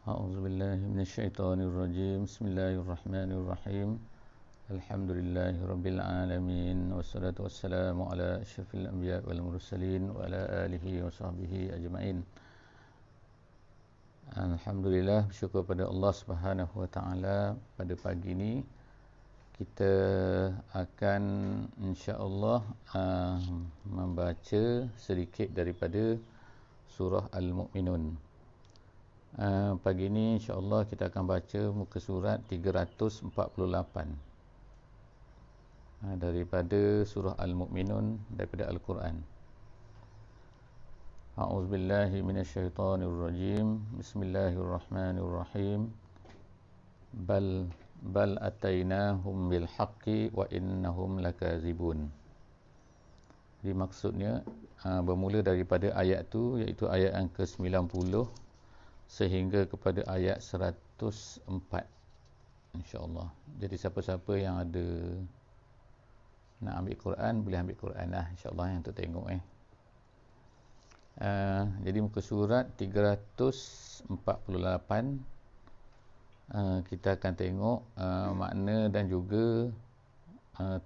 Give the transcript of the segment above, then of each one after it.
أعوذ بالله من الشيطان الرجيم بسم الله الرحمن الرحيم الحمد لله رب العالمين والصلاة والسلام على أشرف الأنبياء والمرسلين وعلى آله وصحبه أجمعين. Alhamdulillah, bersyukur pada Allah Subhanahu Wa Taala. Pada pagi ini kita akan insya-Allah membaca sedikit daripada surah Al-Mu'minun. Pagi ini insya-Allah kita akan baca muka surat 348 daripada surah Al-Mu'minun daripada Al-Quran. A'udzubillahi minasyaitonirrajim. Bismillahirrahmanirrahim. Bal atainahum bil haqqi wa innahum lakazibun. Jadi maksudnya bermula daripada ayat tu, iaitu ayat yang ke-90 sehingga kepada ayat 104 insya-Allah. Jadi siapa-siapa yang ada nak ambil Quran boleh ambil Quran lah insya-Allah yang untuk tengok jadi muka surat 348 kita akan tengok makna dan juga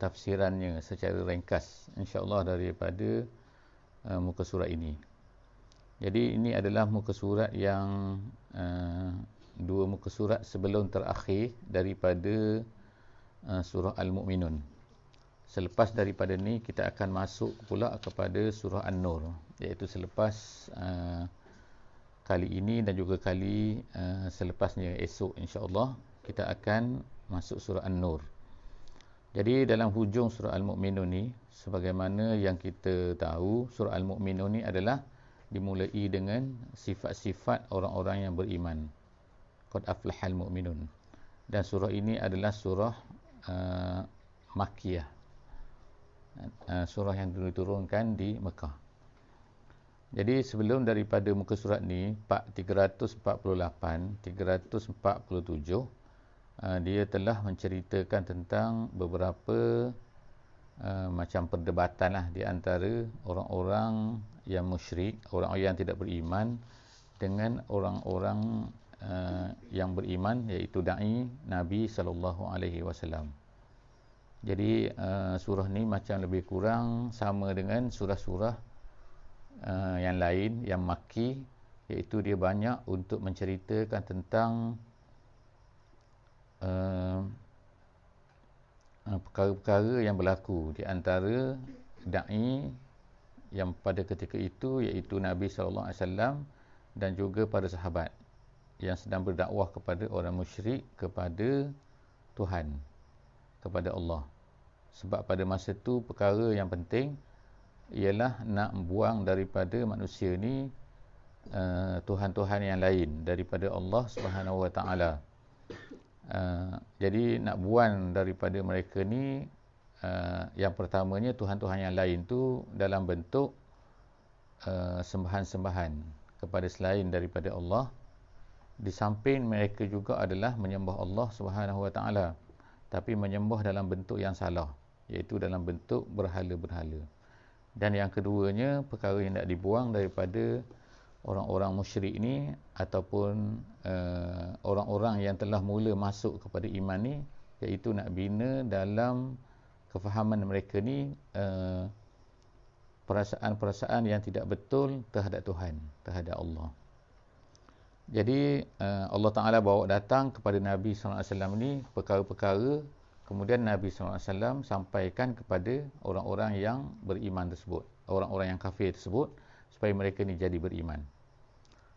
tafsirannya secara ringkas insya-Allah daripada muka surat ini. Jadi ini adalah muka surat yang dua muka surat sebelum terakhir daripada surah Al-Mu'minun. Selepas daripada ni kita akan masuk pula kepada surah An-Nur, iaitu selepas kali ini dan juga kali selepasnya esok insya-Allah kita akan masuk surah An-Nur. Jadi dalam hujung surah Al-Mu'minun ni, sebagaimana yang kita tahu, surah Al-Mu'minun ni adalah dimulai dengan sifat-sifat orang-orang yang beriman. Qad aflahal mu'minun. Dan surah ini adalah surah Makkiyah. Surah yang diturunkan di Mekah. Jadi sebelum daripada muka surat ni 348, 347 dia telah menceritakan tentang beberapa macam perdebatan lah di antara orang-orang yang musyrik, orang-orang yang tidak beriman dengan orang-orang yang beriman, iaitu dai Nabi SAW. Jadi surah ni macam lebih kurang sama dengan surah-surah yang lain yang Makki, iaitu dia banyak untuk menceritakan tentang perkara-perkara yang berlaku di antara dai yang pada ketika itu, iaitu Nabi SAW dan juga para sahabat yang sedang berdakwah kepada orang musyrik kepada Tuhan, kepada Allah. Sebab pada masa itu perkara yang penting ialah nak buang daripada manusia ni Tuhan-Tuhan yang lain daripada Allah Subhanahu Wa Taala. Jadi nak buang daripada mereka ni yang pertamanya Tuhan-Tuhan yang lain tu dalam bentuk sembahan-sembahan kepada selain daripada Allah. Di samping mereka juga adalah menyembah Allah Subhanahu Wa Taala, tapi menyembah dalam bentuk yang salah, iaitu dalam bentuk berhala-berhala. Dan yang keduanya, perkara yang nak dibuang daripada orang-orang musyrik ni ataupun orang-orang yang telah mula masuk kepada iman ni, iaitu nak bina dalam kefahaman mereka ni perasaan-perasaan yang tidak betul terhadap Tuhan, terhadap Allah. Jadi Allah Ta'ala bawa datang kepada Nabi SAW ni perkara-perkara, kemudian Nabi SAW sampaikan kepada orang-orang yang beriman tersebut, orang-orang yang kafir tersebut, supaya mereka ni jadi beriman.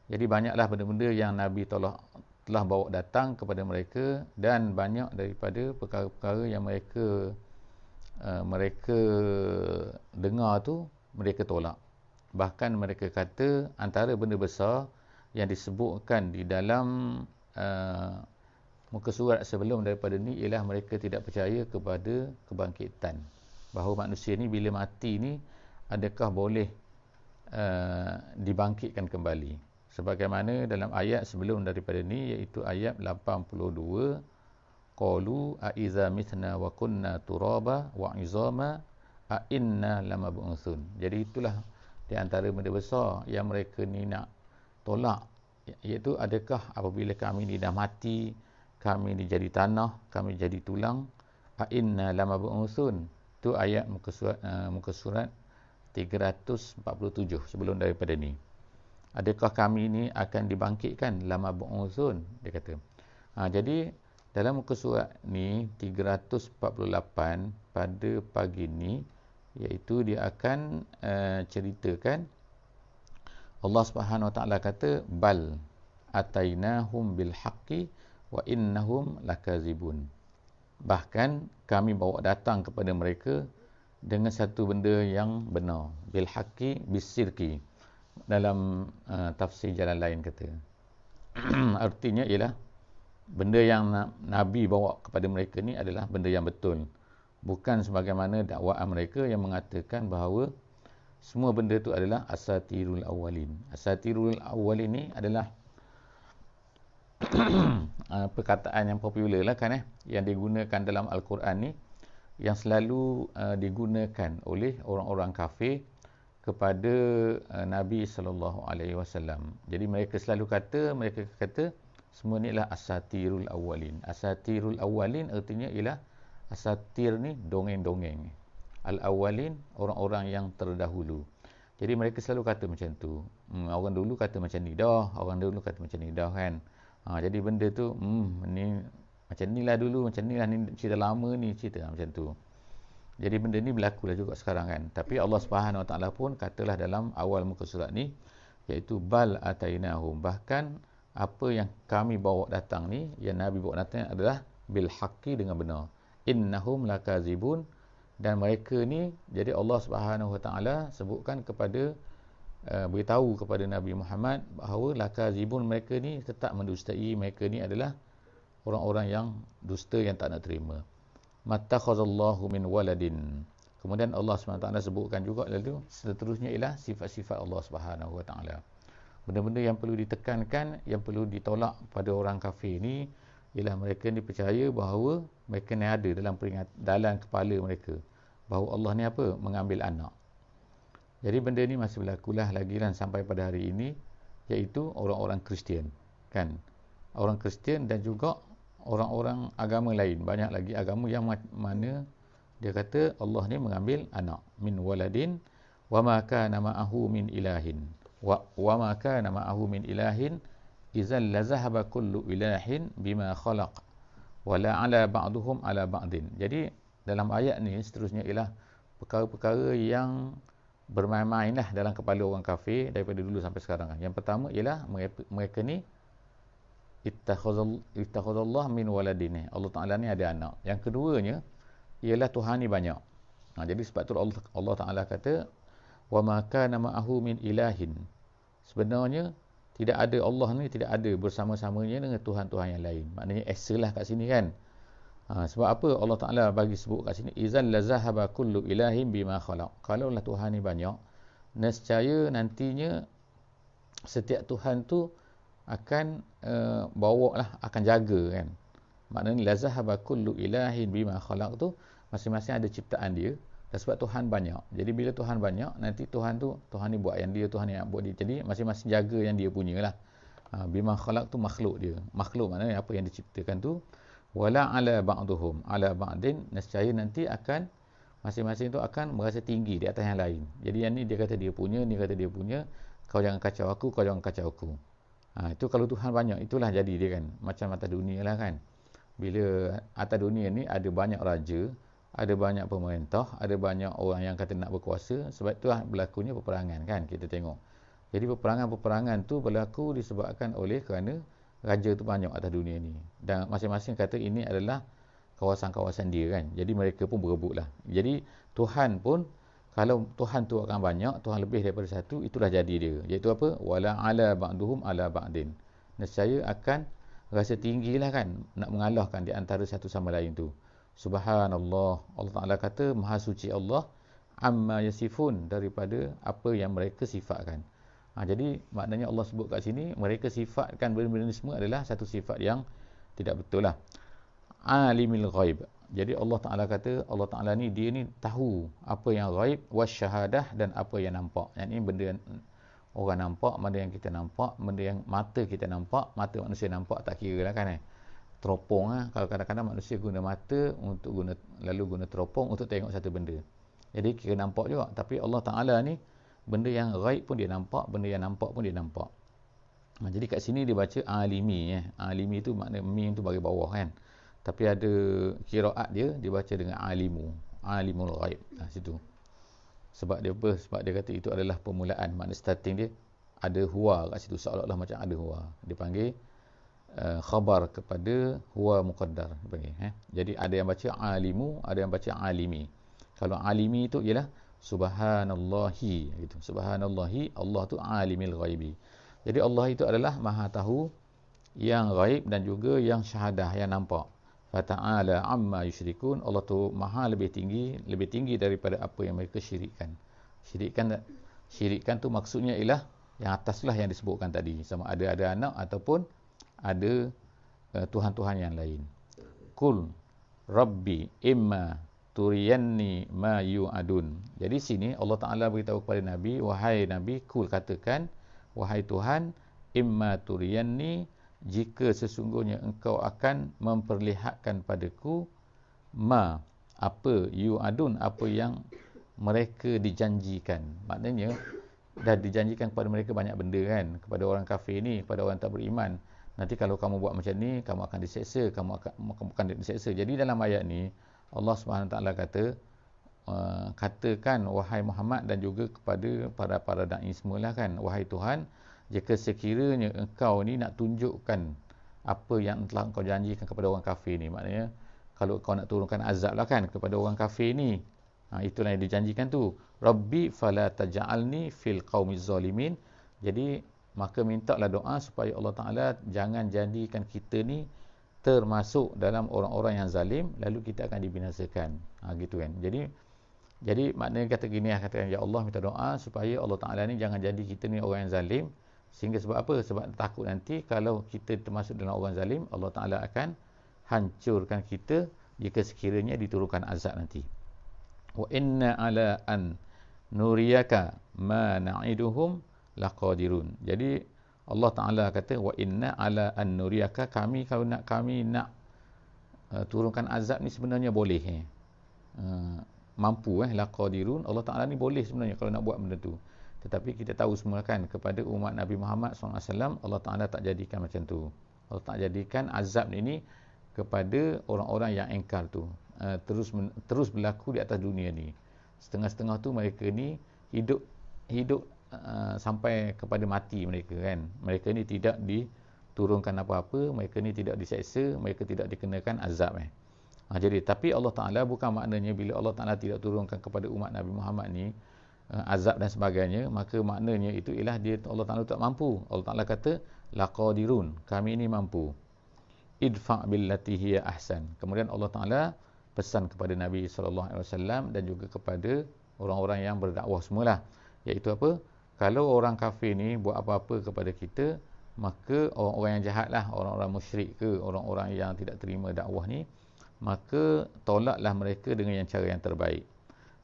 Jadi banyaklah benda-benda yang Nabi telah bawa datang kepada mereka, dan banyak daripada perkara-perkara yang mereka dengar tu mereka tolak. Bahkan mereka kata antara benda besar yang disebutkan di dalam muka surat sebelum daripada ni ialah mereka tidak percaya kepada kebangkitan, bahawa manusia ni bila mati ni adakah boleh dibangkitkan kembali, sebagaimana dalam ayat sebelum daripada ni, iaitu ayat 82, qalu a iza mithna wa kunna turaba wa izama a inna lamab'utsun. Jadi itulah di antara benda besar yang mereka ni nak tolak, iaitu adakah apabila kami ni dah mati, kami ni jadi tanah, kami jadi tulang, a inna lamab'usun. Tu ayat muka surat 347 sebelum daripada ni. Adakah kami ni akan dibangkitkan, lamab'usun, dia kata. Jadi dalam muka surat ni 348 pada pagi ni, iaitu dia akan ceritakan Allah Subhanahu Wa Taala kata bal atainahum bil haqqi wa innahum lakazibun. Bahkan kami bawa datang kepada mereka dengan satu benda yang benar, bil haqqi bisirki. Dalam tafsir jalan lain kata artinya ialah benda yang Nabi bawa kepada mereka ni adalah benda yang betul, bukan sebagaimana dakwaan mereka yang mengatakan bahawa semua benda tu adalah asatirul awwalin. Asatirul awwalin ni adalah perkataan yang popular lah kan, yang digunakan dalam Al-Quran ni, yang selalu digunakan oleh orang-orang kafir kepada Nabi SAW. Jadi mereka selalu kata semua ni adalah asatirul awwalin. Asatirul awwalin artinya ialah asatir ni dongeng-dongeng. Al-awwalin, orang-orang yang terdahulu. Jadi mereka selalu kata macam tu. Orang dulu kata macam ni dah, orang dulu kata macam ni dah kan. Jadi benda tu ni macam ni lah dulu, macam ni lah, ni cerita lama ni cerita macam tu. Jadi benda ni berlaku lah juga sekarang kan. Tapi Allah Subhanahu Wa Taala pun katalah dalam awal muka surat ni, iaitu bal atainahum, bahkan apa yang kami bawa datang ni, yang Nabi bawa datang adalah bil haqqi, dengan benar. Innahum lakazibun. Dan mereka ni, jadi Allah Subhanahu Wa Taala sebutkan kepada beritahu kepada Nabi Muhammad bahawa lakazibun, mereka ni tetap mendustai, mereka ni adalah orang-orang yang dusta, yang tak nak terima. Mattakhazallahu min waladin. Kemudian Allah SWT sebutkan juga lalu seterusnya ialah sifat-sifat Allah Subhanahu Wa Taala. Benda-benda yang perlu ditekankan, yang perlu ditolak pada orang kafir ni ialah mereka ni percaya bahawa mereka ni ada dalam kepala mereka bahawa Allah ni apa? Mengambil anak. Jadi benda ni masih berlakulah lagi kan sampai pada hari ini, iaitu orang-orang Kristian kan. Orang Kristian dan juga orang-orang agama lain, banyak lagi agama yang mana dia kata Allah ni mengambil anak, min waladin wa ma kana ma'ahu min ilahin wa ma kana ma'ahu min ilahin idzal lazahaba kullu ilahin bima khalaq wala ala ba'duhum ala ba'din. Jadi dalam ayat ni seterusnya ialah perkara-perkara yang bermain-main lah dalam kepala orang kafir daripada dulu sampai sekarang. Yang pertama ialah mereka ni ittakhadallah min waladin, Allah Ta'ala ni ada anak. Yang keduanya ialah Tuhan ni banyak. Jadi sebab tu Allah Ta'ala kata wa ma kana ma'ahu min ilahin. Sebenarnya tidak ada, Allah ni tidak ada bersama-samanya dengan Tuhan-Tuhan yang lain. Maknanya esa lah kat sini kan. Sebab apa Allah Ta'ala bagi sebut kat sini, izal lazahaba kullu ilahin bima khalaq. Kalaulah Tuhan ni banyak, nescaya nantinya setiap Tuhan tu akan bawa lah, akan jaga kan. Maknanya lazahaba kullu ilahin bima khalaq tu masing-masing ada ciptaan dia. Dan sebab Tuhan banyak, jadi bila Tuhan banyak, nanti Tuhan ni buat yang dia, Tuhan ni buat dia. Jadi masing-masing jaga yang dia punya lah. Bima khalaq tu makhluk dia. Makhluk maknanya apa yang diciptakan tu. Wala ala ba'duhum ala ba'din, nescaya nanti akan masing-masing tu akan merasa tinggi di atas yang lain. Jadi yang ni dia kata dia punya, ni kata dia punya. Kau jangan kacau aku, kau jangan kacau aku. Itu kalau Tuhan banyak, itulah jadi dia kan. Macam atas dunia lah kan. Bila atas dunia ni ada banyak raja, ada banyak pemerintah, ada banyak orang yang kata nak berkuasa. Sebab itulah berlakunya peperangan kan, kita tengok. Jadi peperangan-peperangan tu berlaku disebabkan oleh kerana raja tu banyak atas dunia ni. Dan masing-masing kata ini adalah kawasan-kawasan dia kan. Jadi mereka pun berebut lah. Jadi Tuhan pun, kalau Tuhan tu akan banyak, Tuhan lebih daripada satu, itulah jadi dia. Iaitu apa? Wala ala ba'duhum ala ba'din. Nescaya akan rasa tinggilah kan, nak mengalahkan di antara satu sama lain tu. Subhanallah, Allah Ta'ala kata maha suci Allah amma yasifun, daripada apa yang mereka sifatkan. Jadi maknanya Allah sebut kat sini, mereka sifatkan benda-benda ni semua adalah satu sifat yang tidak betul lah. Alimil ghaib. Jadi Allah Ta'ala kata, Allah Ta'ala ni dia ni tahu apa yang ghaib, wasyahadah, dan apa yang nampak. Yang ini benda orang nampak, mana yang kita nampak, benda yang mata kita nampak, mata manusia nampak tak kira lah kan teropong lah. Kalau kadang-kadang manusia guna mata untuk guna teropong untuk tengok satu benda, jadi kira nampak juga. Tapi Allah Ta'ala ni benda yang ghaib pun dia nampak, benda yang nampak pun dia nampak. Jadi kat sini dia baca alimi alimi tu makna mim tu bagi bawah kan, tapi ada qiraat dia baca dengan alimu, alimul ghaib situ. Sebab dia apa? Sebab dia kata itu adalah permulaan, makna starting dia ada huwa kat situ, seolah-olah macam ada huwa. Dia panggil khabar kepada huwa muqaddar dia panggil, Jadi ada yang baca alimu, ada yang baca alimi. Kalau alimi itu ialah subhanallahi gitu. Subhanallahi, Allah tu alimil ghaibi. Jadi Allah itu adalah maha tahu yang ghaib dan juga yang syahadah, yang nampak. Fata'ala amma yusyrikun, Allah tu maha lebih tinggi daripada apa yang mereka syirikkan. Syirikkan tu maksudnya ialah yang ataslah yang disebutkan tadi, sama ada anak ataupun ada tuhan-tuhan yang lain. Qul rabbi imma turiyanni ma yu'adun. Jadi sini Allah Ta'ala beritahu kepada Nabi, wahai Nabi, kul katakan, wahai Tuhan, imma turiyanni, jika sesungguhnya engkau akan memperlihatkan padaku, ma, apa, yu'adun, apa yang mereka dijanjikan. Maknanya dah dijanjikan kepada mereka banyak benda kan, kepada orang kafir ni, kepada orang tak beriman. Nanti kalau kamu buat macam ni, kamu akan diseksa, kamu akan diseksa. Jadi dalam ayat ni Allah Subhanahu Taala kata, katakan wahai Muhammad dan juga kepada para dai semualah kan, wahai Tuhan, jika sekiranya engkau ni nak tunjukkan apa yang telah engkau janjikan kepada orang kafir ni, maknanya kalau kau nak turunkan azab lah kan kepada orang kafir ni, itulah yang dijanjikan tu. Rabbi fala taj'alni fil qaumiz zalimin. Jadi maka mintalah doa supaya Allah Ta'ala jangan jadikan kita ni termasuk dalam orang-orang yang zalim, lalu kita akan dibinasakan. Gitu kan. Jadi maknanya kata gini, katakan, ya Allah, minta doa supaya Allah Ta'ala ni jangan jadi kita ni orang yang zalim. Sehingga sebab apa? Sebab takut nanti kalau kita termasuk dalam orang zalim, Allah Ta'ala akan hancurkan kita jika sekiranya diturunkan azab nanti. Wa inna ala an nuriyaka ma na'iduhum laqadirun. Jadi Allah Ta'ala kata, wa inna ala an nuriyaka, kami nak turunkan azab ni sebenarnya boleh mampu laqadirun. Allah Ta'ala ni boleh sebenarnya kalau nak buat benda tu. Tetapi kita tahu semua kan, kepada umat Nabi Muhammad SAW, Allah Ta'ala tak jadikan macam tu. Allah tak jadikan azab ini kepada orang-orang yang engkar tu, terus berlaku di atas dunia ni. Setengah-setengah tu mereka ni hidup sampai kepada mati mereka kan. Mereka ni tidak diturunkan apa-apa, mereka ni tidak diseksa, mereka tidak dikenakan azab jadi tapi Allah Ta'ala bukan maknanya bila Allah Ta'ala tidak turunkan kepada umat Nabi Muhammad ni azab dan sebagainya, maka maknanya itu ialah Allah Ta'ala tak mampu. Allah Ta'ala kata laqadirun, kami ini mampu. Idfa' billati hiya ahsan. Kemudian Allah Ta'ala pesan kepada Nabi SAW dan juga kepada orang-orang yang berdakwah semualah, iaitu apa? Kalau orang kafir ni buat apa-apa kepada kita, maka orang-orang yang jahat lah, orang-orang musyrik ke, orang-orang yang tidak terima dakwah ni, maka tolaklah mereka dengan cara yang terbaik.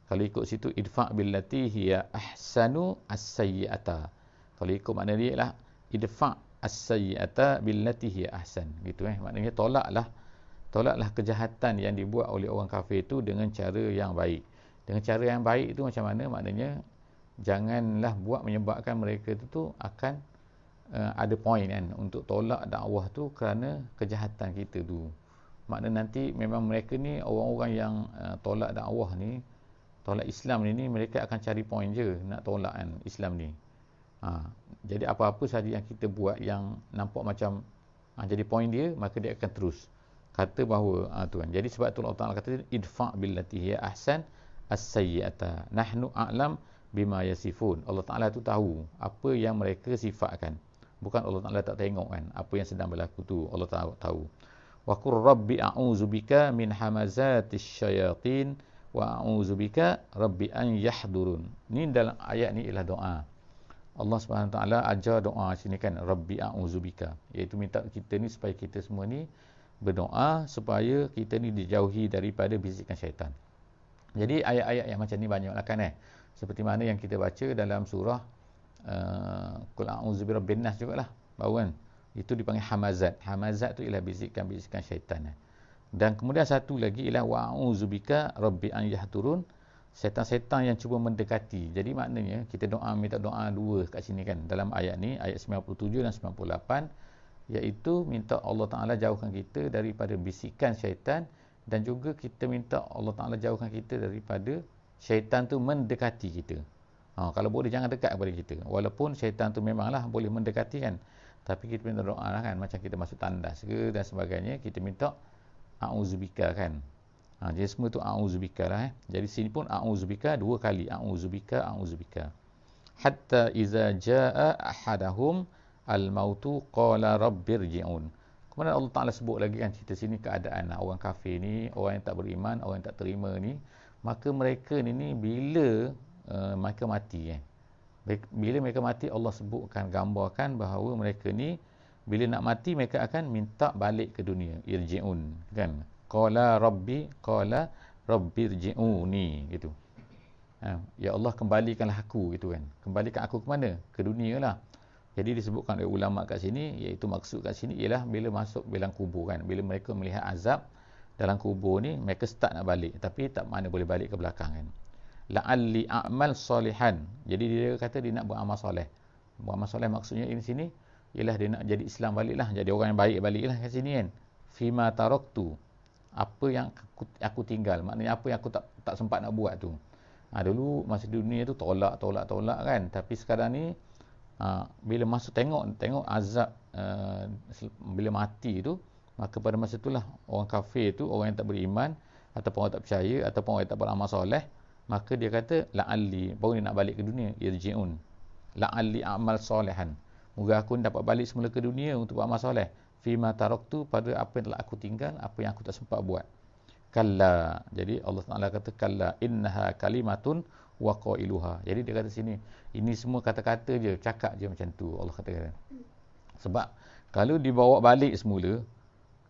Kalau ikut situ, idfa' billati hiya ahsanu as-sayyi'ata. Kalau ikut makna dia lah, idfa' as-sayyi'ata billati hiya ahsan. Gitu maknanya tolaklah kejahatan yang dibuat oleh orang kafir itu dengan cara yang baik. Dengan cara yang baik itu macam mana? Maknanya janganlah buat menyebabkan mereka itu akan ada poin kan untuk tolak dakwah tu kerana kejahatan kita tu. Maknanya nanti memang mereka ni orang-orang yang tolak dakwah ni, tolak Islam ni mereka akan cari poin je nak tolak kan Islam ni. Jadi apa-apa sahaja yang kita buat yang nampak macam jadi poin dia, maka dia akan terus kata bahawa tu kan. Jadi sebab tu Allah Ta'ala kata idfa' billati hiya ahsan as-sayyi'ata nahnu a'lam bima yasifun. Allah Ta'ala tu tahu apa yang mereka sifatkan. Bukan Allah Ta'ala tak tengok kan apa yang sedang berlaku tu, Allah Ta'ala tahu. Wa qur rabbi a'udzubika min hamazatis syayatin wa a'udzubika rabbi an yahdurun. Ni dalam ayat ni ialah doa. Allah Subhanahu Taala ajar doa sini kan, rabbi a'udzubika, iaitu minta kita ni supaya kita semua ni berdoa supaya kita ni dijauhi daripada bisikan syaitan. Jadi ayat-ayat yang macam ni banyaklah kan seperti mana yang kita baca dalam surah Qul a'udzu birabbin nas jugalah. Baru kan. Itu dipanggil hamazat. Hamazat tu ialah bisikan-bisikan syaitan. Dan kemudian satu lagi ialah wa'udzubika rabbi an yahturun. Setan-setan yang cuba mendekati. Jadi maknanya kita doa, minta doa dua kat sini kan. Dalam ayat ni, ayat 97 dan 98, iaitu minta Allah Ta'ala jauhkan kita daripada bisikan syaitan, dan juga kita minta Allah Ta'ala jauhkan kita daripada syaitan tu mendekati kita. Kalau boleh jangan dekat kepada kita. Walaupun syaitan tu memanglah boleh mendekati kan. Tapi kita minta doa lah kan. Macam kita masuk tandas ke dan sebagainya. Kita minta a'udzubika kan. Jadi semua tu a'udzubika lah. Jadi sini pun a'udzubika dua kali. A'udzubika, a'udzubika. Hatta iza ja'a ahadahum al-mautu qala rabbirji'un. Kemudian Allah Ta'ala sebut lagi kan cerita sini keadaan orang kafir ni, orang yang tak beriman, orang yang tak terima ni. Maka mereka ni bila mereka mati bila mereka mati, Allah sebutkan, gambarkan bahawa mereka ni bila nak mati mereka akan minta balik ke dunia. Irji'un kan. Qala rabbirji'uni gitu. Ya Allah kembalikanlah aku gitu kan. Kembalikan aku ke mana? Ke dunia lah. Jadi disebutkan oleh ulama kat sini, iaitu maksud kat sini ialah bila masuk bilang kubur kan. Bila mereka melihat azab dalam kubur ni, mereka start nak balik. Tapi tak mana boleh balik ke belakang kan. La'alli a'mal salihan. Jadi dia kata dia nak beramal soleh. Beramal soleh maksudnya di sini ialah dia nak jadi Islam baliklah, jadi orang yang baik baliklah kat sini kan. Fima taraktu. Apa yang aku tinggal, maknanya apa yang aku tak sempat nak buat tu. Dulu masa dunia tu tolak kan. Tapi sekarang ni bila masuk tengok azab bila mati tu, maka pada masa itulah orang kafir tu, orang yang tak beriman ataupun orang tak percaya ataupun orang yang tak beramal soleh, maka dia kata la'alli, baru dia nak balik ke dunia, irji'un. La'alli a'mal solehan. Moga aku dapat balik semula ke dunia untuk beramal soleh. Fima taraktu, pada apa yang telah aku tinggal, apa yang aku tak sempat buat. Kalla. Jadi Allah Ta'ala kata kalla innaha kalimatun wa qailuha. Jadi dia kata sini, ini semua kata-kata je, cakap je macam tu Allah kata. Sebab kalau dibawa balik semula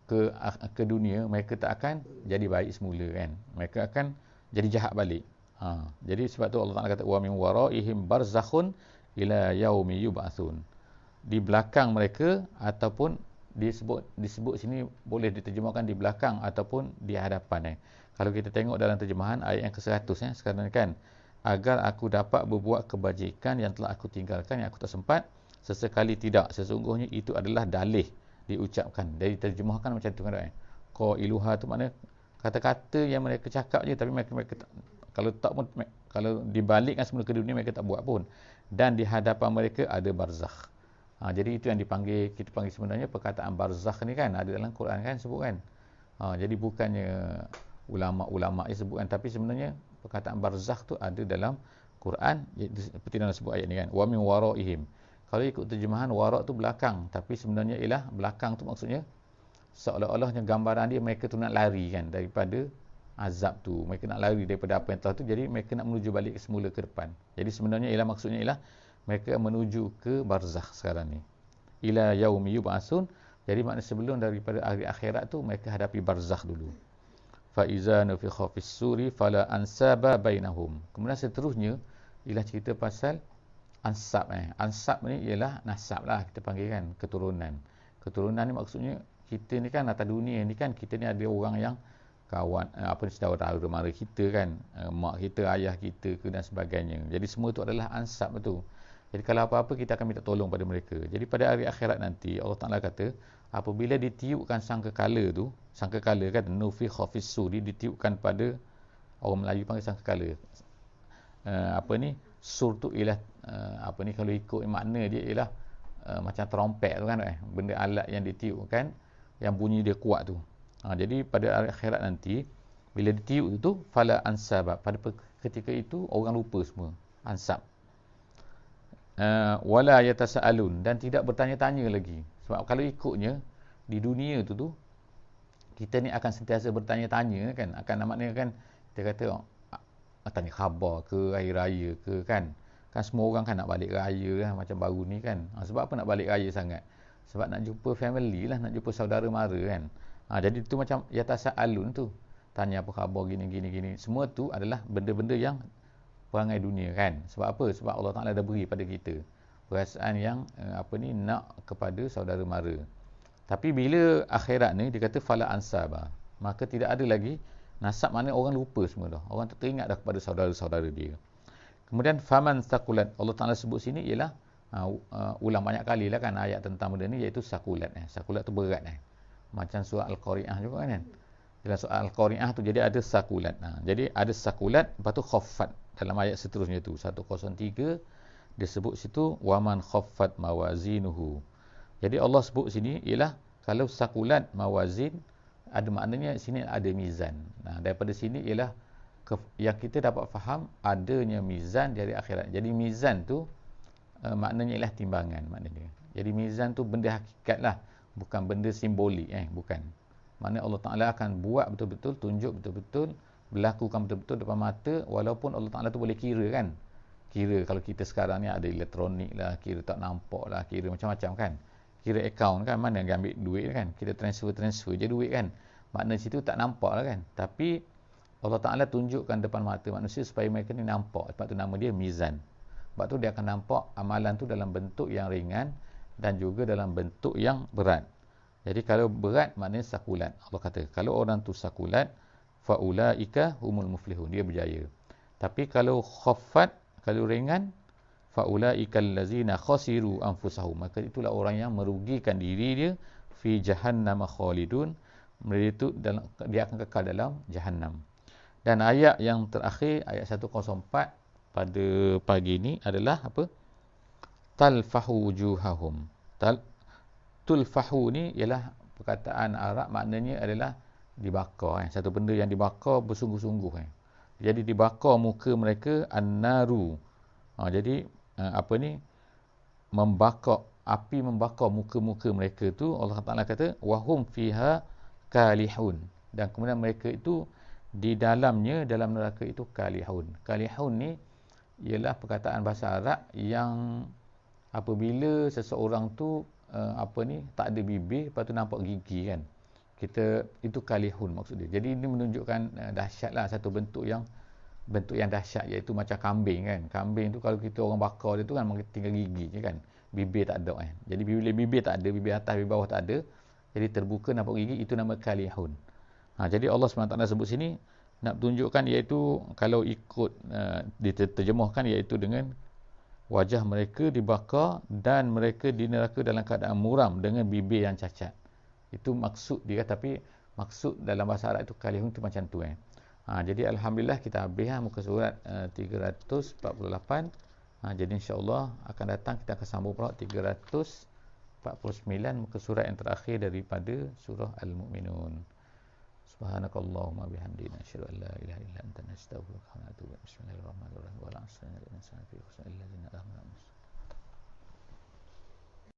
ke dunia, mereka tak akan jadi baik semula kan. Mereka akan jadi jahat balik. Jadi sebab tu Allah Ta'ala kata wa min waraihim barzakhun ila yaumi yub'atsun. Di belakang mereka, ataupun disebut sini boleh diterjemahkan di belakang ataupun di hadapan. Kalau kita tengok dalam terjemahan ayat yang ke-100 sekarang kan, agar aku dapat berbuat kebajikan yang telah aku tinggalkan, yang aku tak sempat, sesekali tidak, sesungguhnya itu adalah dalih diucapkan. Jadi terjemahkan macam tu kan. Qailuha tu makna kata-kata yang mereka cakap je, tapi mereka kalau tak pun, kalau dibalikkan semula ke dunia mereka tak buat pun. Dan di hadapan mereka ada barzakh. Jadi itu yang kita panggil sebenarnya perkataan barzakh ni kan, ada dalam Quran kan sebut kan. Jadi bukannya ulama-ulama yang sebutkan, tapi sebenarnya perkataan barzakh tu ada dalam Quran, seperti dalam sebut ayat ni kan. Wa min waraihim. Kalau ikut terjemahan wara' tu belakang, tapi sebenarnya ialah belakang tu maksudnya seolah-olahnya gambaran dia mereka tu nak lari kan daripada azab tu. Mereka nak lari daripada apa yang telah tu, jadi mereka nak menuju balik semula ke depan. Jadi sebenarnya ialah maksudnya ialah mereka menuju ke barzakh sekarang ni. Ila yaumi yub'atsun. Jadi makna sebelum daripada hari akhirat tu mereka hadapi barzakh dulu. Fa iza nufikha fis suri fala ansaba bainahum. Kemudian seterusnya ialah cerita pasal ansab. Ansab ni ialah nasab lah kita panggil kan, keturunan. Keturunan ni maksudnya kita ni kan atas dunia ni kan, kita ni ada orang yang kawan, saudara mara kita kan, mak kita, ayah kita ke dan sebagainya. Jadi semua tu adalah ansab tu. Jadi kalau apa-apa kita akan minta tolong pada mereka. Jadi pada hari akhirat nanti Allah Ta'ala kata, apabila ditiupkan sangkakala tu, sangkakala kan, nufikha fis suri, ditiupkan pada, orang Melayu panggil sangkakala. Sur tu ialah kalau ikut makna dia ialah macam trompet tu kan, benda alat yang ditiupkan yang bunyi dia kuat tu. Jadi pada hari akhirat nanti bila ditiup tu fala ansab, pada ketika itu orang lupa semua, ansab. Wala yatasaalun, dan tidak bertanya-tanya lagi. Sebab kalau ikutnya di dunia tu kita ni akan sentiasa bertanya-tanya kan, akan maknanya kan kita kata tanya khabar ke, hari raya ke kan semua orang kan nak balik raya kan, macam baru ni kan. Sebab apa nak balik raya sangat? Sebab nak jumpa family lah, nak jumpa saudara mara kan. Jadi tu macam yatasaalun tu, tanya apa khabar gini. Semua tu adalah benda-benda yang perangai dunia kan. Sebab apa? Sebab Allah Ta'ala dah beri pada kita. perasaan yang nak kepada saudara mara. Tapi bila akhirat ni dia kata fala ansaba, maka tidak ada lagi nasab, maknanya orang lupa semua dah. Orang teringat dah kepada saudara-saudara dia. Kemudian faman sakulat, Allah Taala sebut sini ialah ulang banyak kali lah kan ayat tentang benda ni, iaitu sakulat. Sakulat tu berat macam surah Al-Qari'ah juga kan. Dalam surah Al-Qari'ah tu jadi ada sakulat. Jadi ada sakulat, lepas tu khaffat dalam ayat seterusnya tu 103 dia sebut situ waman khaffat mawazinuhu. Jadi Allah sebut sini ialah kalau sakulat mawazin, ada maknanya sini ada mizan. Daripada sini ialah yang kita dapat faham adanya mizan dari akhirat. Jadi mizan tu maknanya ialah timbangan maknanya. Jadi mizan tu benda hakikat lah, bukan benda simbolik bukan. Maknanya Allah Ta'ala akan buat betul-betul, tunjuk betul-betul, berlakukan betul-betul depan mata, walaupun Allah Ta'ala tu boleh kira kan. Kira kalau kita sekarang ni ada elektronik lah, kira tak nampak lah, kira macam-macam kan. Kira akaun kan, mana yang ambil duit kan, kita transfer je duit kan, makna situ tak nampak lah kan. Tapi Allah Ta'ala tunjukkan depan mata manusia supaya mereka ni nampak. Sebab tu nama dia mizan. Sebab tu dia akan nampak amalan tu dalam bentuk yang ringan dan juga dalam bentuk yang berat. Jadi kalau berat maknanya sakulat. Allah kata kalau orang tu sakulat faulaika humul muflihun, dia berjaya. Tapi kalau khaffat, kalau ringan, faulaikal ladzina khasiru anfusahum, maka itulah orang yang merugikan diri dia, fi jahannam khalidun, mereka itu dia akan kekal dalam jahannam. Dan ayat yang terakhir, ayat 104 pada pagi ini adalah apa? Talfahu wujuhahum. Tulfahu ni ialah perkataan Arab, maknanya adalah dibakar. Satu benda yang dibakar bersungguh-sungguh. Jadi dibakar muka mereka, an-naru. Jadi apa ni, membakar, api membakar muka-muka mereka tu. Allah Ta'ala kata wahum fiha kalihun, dan kemudian mereka itu di dalamnya, dalam neraka itu kalihun. Kalihun ni ialah perkataan bahasa Arab yang apabila seseorang tu tak ada bibir, lepas tu nampak gigi kan, kita itu kalihun maksud dia. Jadi ini menunjukkan dahsyatlah, satu bentuk yang dahsyat, iaitu macam kambing kan. Kambing tu kalau kita orang bakar dia tu kan tinggal gigi je kan, bibir tak ada kan. Jadi bila bibir tak ada, bibir atas bibir bawah tak ada, jadi terbuka nampak gigi, itu nama kalihun. Jadi Allah SWT sebut sini nak tunjukkan, iaitu kalau ikut diterjemahkan, iaitu dengan wajah mereka dibakar dan mereka di neraka dalam keadaan muram dengan bibir yang cacat. Itu maksud dia, tapi maksud dalam bahasa Arab itu kalihun tu macam tu jadi alhamdulillah kita habis muka surat 348. Jadi insya-Allah akan datang kita akan sambung pula 349, muka surat yang terakhir daripada surah Al-Mu'minun. Subhanakallahumma bihamdika asyhadu an la ilaha illa anta astaghfiruka wa atubu ilaik. Bismillahirrahmanirrahim. Wa la